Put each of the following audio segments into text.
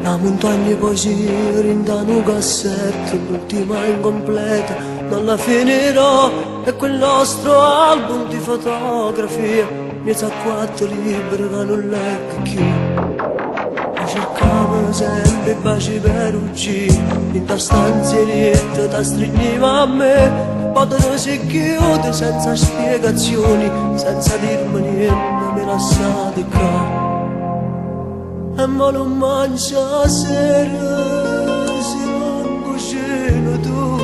La montagna poi si rinda un cassetto, l'ultima incompleta, non la finirò. E quel nostro album di fotografie, mezzo a quattro libri che non leggo più. E cercavo sempre i baci per uccidere, in ta stanzietta ti stringeva a me. Potete si chiude senza spiegazioni, senza dirmi niente, me lasciate qua. E ma non mangia sera, se non cucino tu.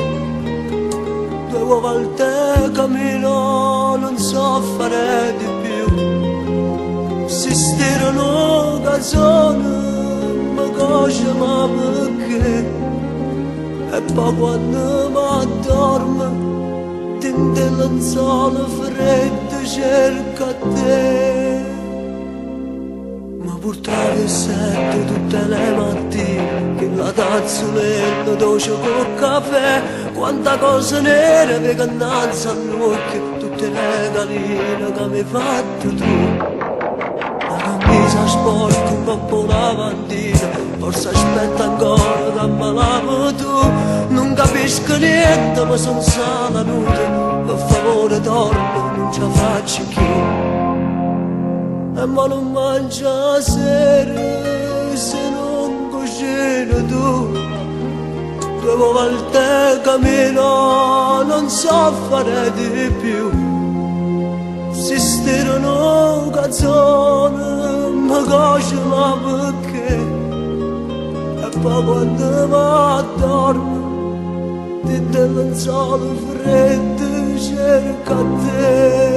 Due volte cammino, non so fare di più. Si stirano canzoni, ma cosa ma perché? E poi quando mi addormo, tinte lenzuola fredde cerca te. Ma purtroppo sento tutte le mattine che la tazzoletta dolce col caffè, quanta cosa nera che innanzi all'occhio, tutte le galline che mi hai fatto tu. La camisa sporca un po' lavandina, forse aspetta ancora che ammalavo tu. Non capisco niente ma sono sana nuda, per favore dormi, non ce la faccio più. E ma non mangia sera se non cucino tu. Due volte cammino, non so fare di più. Si stirano canzoni, ma cosa ma perché? E poi quando mi addormo, di lenzuola fredde cerca te.